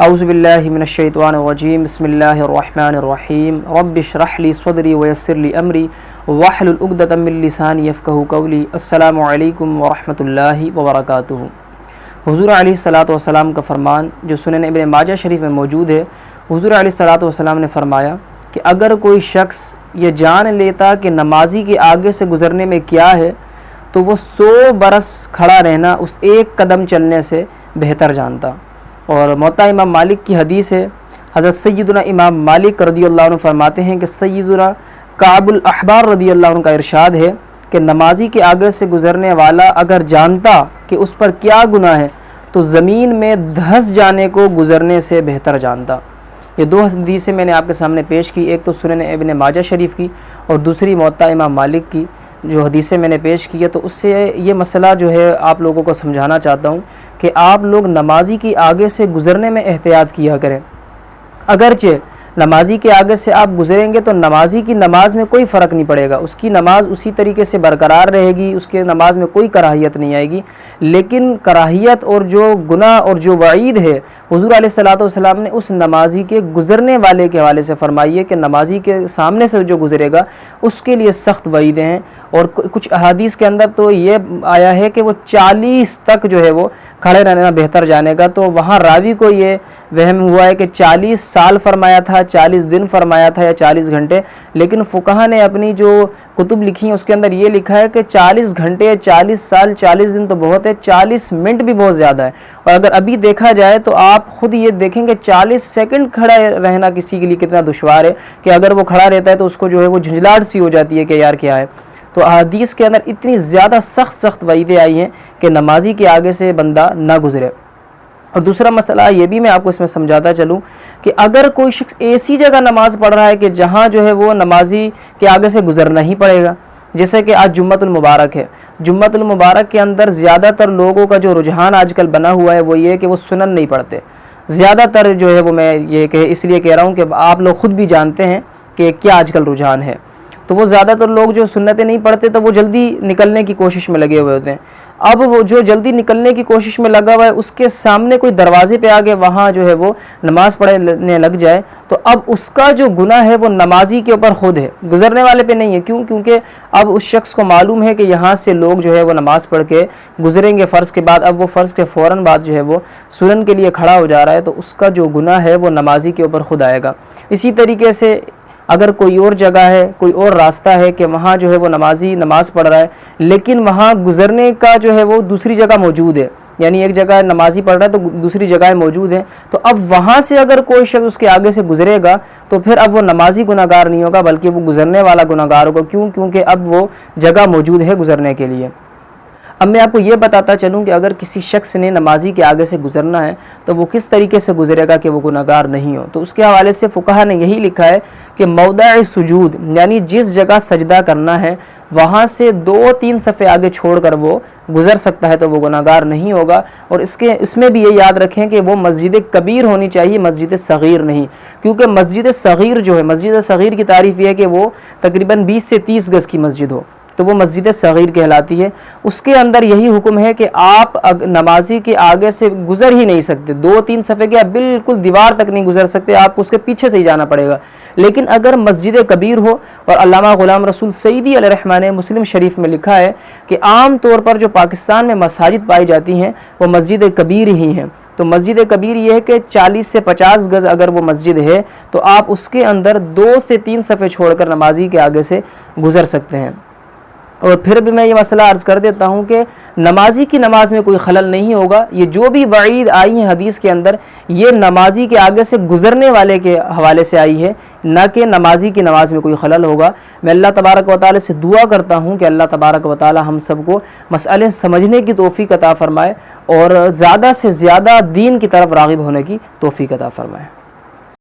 اعوذ باللہ من الشیطان الرجیم بسم اللہ الرحمن الرحیم رب اشرح لی صدری ویسر لی امری واحلل عقدۃ من لسانی یفقہوا قولی۔ السلام علیکم ورحمۃ اللہ وبرکاتہ۔ حضور علیہ الصلاۃ والسلام کا فرمان جو سنن ابن ماجہ شریف میں موجود ہے، حضور علیہ الصلاۃ والسلام نے فرمایا کہ اگر کوئی شخص یہ جان لیتا کہ نمازی کے آگے سے گزرنے میں کیا ہے تو وہ 100 برس کھڑا رہنا اس ایک قدم چلنے سے بہتر جانتا۔ اور موطا امام مالک کی حدیث ہے، حضرت سیدنا امام مالک رضی اللہ عنہ فرماتے ہیں کہ سیدنا کعب الاحبار رضی اللہ عنہ کا ارشاد ہے کہ نمازی کے آگے سے گزرنے والا اگر جانتا کہ اس پر کیا گناہ ہے تو زمین میں دھس جانے کو گزرنے سے بہتر جانتا۔ یہ دو حدیثیں میں نے آپ کے سامنے پیش کی، ایک تو سنن ابن ماجہ شریف کی اور دوسری موطا امام مالک کی جو حدیثیں میں نے پیش کی ہے۔ تو اس سے یہ مسئلہ جو ہے آپ لوگوں کو سمجھانا چاہتا ہوں کہ آپ لوگ نمازی کی آگے سے گزرنے میں احتیاط کیا کریں۔ اگرچہ نمازی کے آگے سے آپ گزریں گے تو نمازی کی نماز میں کوئی فرق نہیں پڑے گا، اس کی نماز اسی طریقے سے برقرار رہے گی، اس کے نماز میں کوئی کراہیت نہیں آئے گی، لیکن کراہیت اور جو گناہ اور جو وعید ہے حضور علیہ الصلاۃ والسلام نے اس نمازی کے گزرنے والے کے حوالے سے فرمائی ہے کہ نمازی کے سامنے سے جو گزرے گا اس کے لیے سخت وعیدیں ہیں۔ اور کچھ احادیث کے اندر تو یہ آیا ہے کہ وہ 40 تک جو ہے وہ کھڑے رہنا بہتر جانے گا، تو وہاں راوی کو یہ وہم ہوا ہے کہ 40 سال فرمایا تھا، 40 دن فرمایا تھا یا 40 گھنٹے، لیکن فقہا نے اپنی جو کتب لکھی ہیں اس کے اندر یہ لکھا ہے کہ 40 گھنٹے 40 سال 40 دن تو بہت ہے، 40 منٹ بھی بہت زیادہ ہے۔ اور اگر ابھی دیکھا جائے تو آپ خود یہ دیکھیں کہ 40 سیکنڈ کھڑا رہنا کسی کے لیے کتنا دشوار ہے کہ اگر وہ کھڑا رہتا ہے تو اس کو جو ہے وہ جھنجھلاہٹ سی ہو جاتی ہے کہ یار کیا ہے۔ تو احادیث کے اندر اتنی زیادہ سخت وعیدیں آئی ہیں کہ نمازی کے آگے سے بندہ نہ گزرے۔ اور دوسرا مسئلہ یہ بھی میں آپ کو اس میں سمجھاتا چلوں کہ اگر کوئی شخص ایسی جگہ نماز پڑھ رہا ہے کہ جہاں جو ہے وہ نمازی کے آگے سے گزرنا ہی پڑے گا، جیسے کہ آج جمعۃ المبارک ہے، جمعۃ المبارک کے اندر زیادہ تر لوگوں کا جو رجحان آج کل بنا ہوا ہے وہ یہ ہے کہ وہ سنن نہیں پڑھتے، زیادہ تر جو ہے وہ میں یہ کہ اس لیے کہہ رہا ہوں کہ آپ لوگ خود بھی جانتے ہیں کہ کیا آج کل رجحان ہے، تو وہ زیادہ تر لوگ جو سنتیں نہیں پڑھتے تو وہ جلدی نکلنے کی کوشش میں لگے ہوئے ہوتے ہیں۔ اب وہ جو جلدی نکلنے کی کوشش میں لگا ہوا ہے اس کے سامنے کوئی دروازے پہ آگے وہاں جو ہے وہ نماز پڑھنے لگ جائے تو اب اس کا جو گناہ ہے وہ نمازی کے اوپر خود ہے، گزرنے والے پہ نہیں ہے۔ کیونکہ اب اس شخص کو معلوم ہے کہ یہاں سے لوگ جو ہے وہ نماز پڑھ کے گزریں گے فرض کے بعد، اب وہ فرض کے فوراً بعد جو ہے وہ سنن کے لیے کھڑا ہو جا رہا ہے، تو اس کا جو گناہ ہے وہ نمازی کے اوپر خود آئے گا۔ اسی طریقے سے اگر کوئی اور جگہ ہے، کوئی اور راستہ ہے کہ وہاں جو ہے وہ نمازی نماز پڑھ رہا ہے لیکن وہاں گزرنے کا جو ہے وہ دوسری جگہ موجود ہے، یعنی ایک جگہ نمازی پڑھ رہا ہے تو دوسری جگہیں موجود ہیں، تو اب وہاں سے اگر کوئی شخص اس کے آگے سے گزرے گا تو پھر اب وہ نمازی گناہ گار نہیں ہوگا بلکہ وہ گزرنے والا گناہ گار ہوگا۔ کیونکہ اب وہ جگہ موجود ہے گزرنے کے لیے۔ اب میں آپ کو یہ بتاتا چلوں کہ اگر کسی شخص نے نمازی کے آگے سے گزرنا ہے تو وہ کس طریقے سے گزرے گا کہ وہ گناہ گار نہیں ہو، تو اس کے حوالے سے فقہا نے یہی لکھا ہے کہ موضع سجود یعنی جس جگہ سجدہ کرنا ہے وہاں سے 2-3 صفحے آگے چھوڑ کر وہ گزر سکتا ہے تو وہ گناہ گار نہیں ہوگا۔ اور اس میں بھی یہ یاد رکھیں کہ وہ مسجد کبیر ہونی چاہیے، مسجد صغیر نہیں، کیونکہ مسجد صغیر جو ہے، مسجد صغیر کی تعریف یہ ہے کہ وہ تقریباً 20 سے 30 گز کی مسجد ہو تو وہ مسجد صغیر کہلاتی ہے۔ اس کے اندر یہی حکم ہے کہ آپ نمازی کے آگے سے گزر ہی نہیں سکتے، 2-3 صفحے کے آپ بالکل دیوار تک نہیں گزر سکتے، آپ کو اس کے پیچھے سے ہی جانا پڑے گا۔ لیکن اگر مسجد کبیر ہو، اور علامہ غلام رسول سعیدی علیہ الرحمہ نے مسلم شریف میں لکھا ہے کہ عام طور پر جو پاکستان میں مساجد پائی جاتی ہیں وہ مسجد کبیر ہی ہیں، تو مسجد کبیر یہ ہے کہ 40 سے 50 گز اگر وہ مسجد ہے تو آپ اس کے اندر 2 سے 3 صفحے چھوڑ کر نمازی کے آگے سے گزر سکتے ہیں۔ اور پھر بھی میں یہ مسئلہ عرض کر دیتا ہوں کہ نمازی کی نماز میں کوئی خلل نہیں ہوگا۔ یہ جو بھی وعید آئی ہیں حدیث کے اندر یہ نمازی کے آگے سے گزرنے والے کے حوالے سے آئی ہے، نہ کہ نمازی کی نماز میں کوئی خلل ہوگا۔ میں اللہ تبارک و تعالی سے دعا کرتا ہوں کہ اللہ تبارک و تعالی ہم سب کو مسئلے سمجھنے کی توفیق عطا فرمائے اور زیادہ سے زیادہ دین کی طرف راغب ہونے کی توفیق عطا فرمائے۔